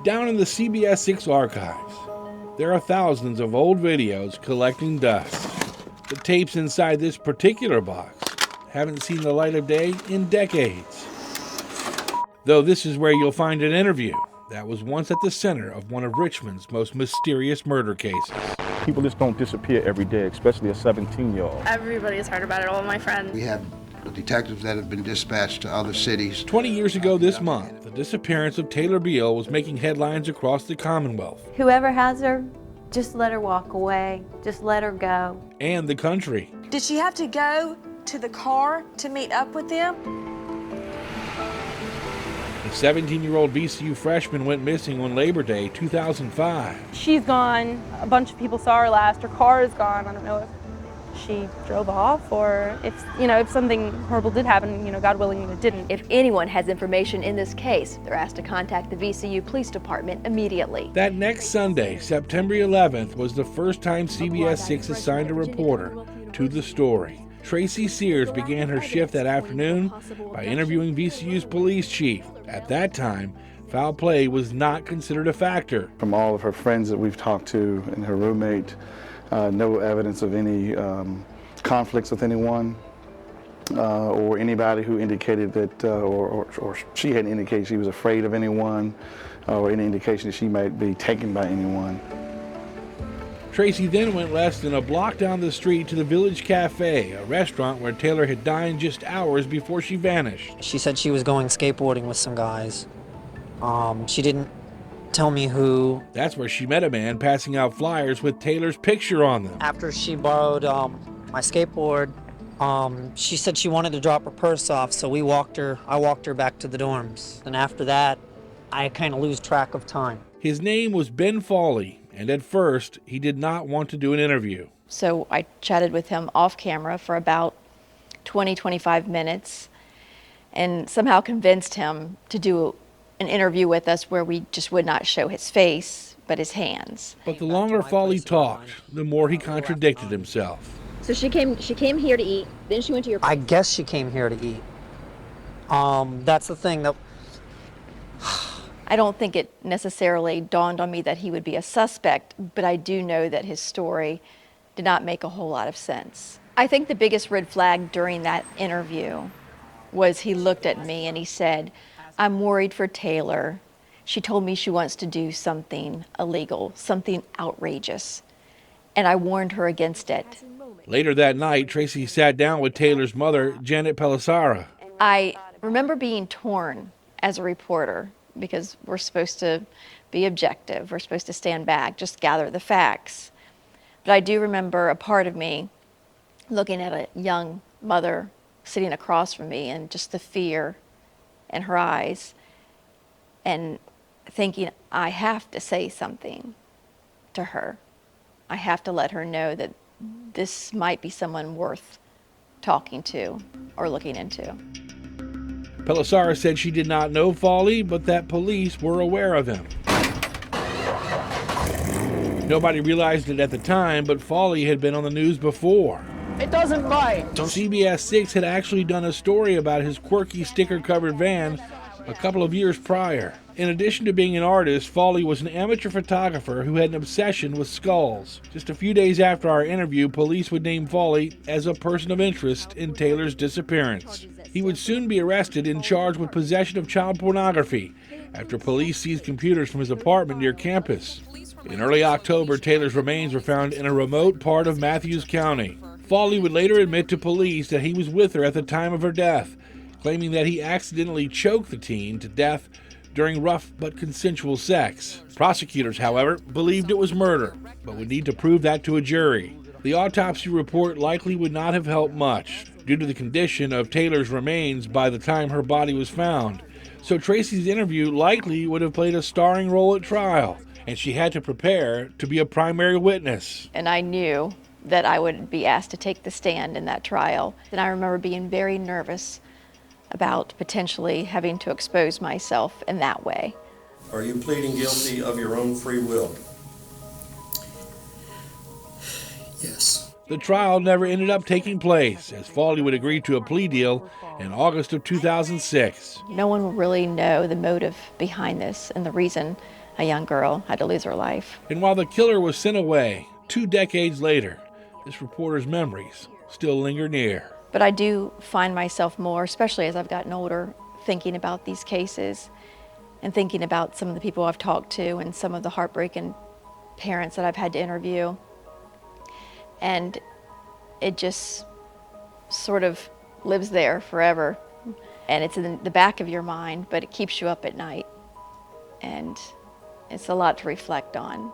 Down in the CBS 6 archives, there are thousands of old videos collecting dust. The tapes inside this particular box haven't seen the light of day in decades. Though this is where you'll find an interview that was once at the center of one of Richmond's most mysterious murder cases. People just don't disappear every day, especially a 17-year-old. Everybody's heard about it, all my friends. We have detectives that have been dispatched to other cities. 20 years ago this month, the disappearance of Taylor Behl was making headlines across the Commonwealth. Whoever has her, just let her walk away. Just let her go. And the country. Did she have to go to the car to meet up with them? The 17-year-old VCU freshman went missing on Labor Day 2005. She's gone. A bunch of people saw her last. Her car is gone. I don't know if she drove off or if something horrible did happen, God willing it didn't. If anyone has information in this case, they're asked to contact the VCU Police Department immediately. That next Sunday, September 11th, was the first time CBS 6 assigned a reporter to the story. Tracy Sears began her shift that afternoon by interviewing VCU's police chief. At that time, foul play was not considered a factor. From all of her friends that we've talked to and her roommate, no evidence of any conflicts with anyone or anybody who indicated that, or she had indicated she was afraid of anyone or any indication that she might be taken by anyone. Tracy then went less than a block down the street to the Village Cafe, a restaurant where Taylor had dined just hours before she vanished. She said she was going skateboarding with some guys. She didn't tell me who. That's where she met a man passing out flyers with Taylor's picture on them. After she borrowed my skateboard, she said she wanted to drop her purse off, so I walked her back to the dorms. And after that, I kind of lose track of time. His name was Ben Fawley, and at first, he did not want to do an interview. So I chatted with him off camera for about 20-25 minutes and somehow convinced him to do an interview with us where we just would not show his face, but his hands. But the longer Fawley talked, the more he contradicted himself. So she came here to eat, then she went to your... I guess she came here to eat. That's the thing that... I don't think it necessarily dawned on me that he would be a suspect, but I do know that his story did not make a whole lot of sense. I think the biggest red flag during that interview was he looked at me and he said, "I'm worried for Taylor. She told me she wants to do something illegal, something outrageous, and I warned her against it." Later that night, Tracy sat down with Taylor's mother, Janet Pelissara. I remember being torn as a reporter because we're supposed to be objective. We're supposed to stand back, just gather the facts. But I do remember a part of me looking at a young mother sitting across from me and just the fear in her eyes and thinking, I have to say something to her. I have to let her know that this might be someone worth talking to or looking into. Pelissara said she did not know Fawley, but that police were aware of him. Nobody realized it at the time, but Fawley had been on the news before. It doesn't bite. CBS 6 had actually done a story about his quirky sticker-covered van a couple of years prior. In addition to being an artist, Fawley was an amateur photographer who had an obsession with skulls. Just a few days after our interview, police would name Fawley as a person of interest in Taylor's disappearance. He would soon be arrested and charged with possession of child pornography after police seized computers from his apartment near campus. In early October, Taylor's remains were found in a remote part of Mathews County. Fawley would later admit to police that he was with her at the time of her death, claiming that he accidentally choked the teen to death during rough but consensual sex. Prosecutors, however, believed it was murder, but would need to prove that to a jury. The autopsy report likely would not have helped much, due to the condition of Taylor's remains by the time her body was found. So Tracy's interview likely would have played a starring role at trial, and she had to prepare to be a primary witness. And I knew that I would be asked to take the stand in that trial. And I remember being very nervous about potentially having to expose myself in that way. Are you pleading guilty of your own free will? Yes. The trial never ended up taking place, as Fawley would agree to a plea deal in August of 2006. No one will really know the motive behind this and the reason a young girl had to lose her life. And while the killer was sent away 2 decades later, this reporter's memories still linger near. But I do find myself more, especially as I've gotten older, thinking about these cases and thinking about some of the people I've talked to and some of the heartbreaking parents that I've had to interview. And it just sort of lives there forever. And it's in the back of your mind, but it keeps you up at night. And it's a lot to reflect on.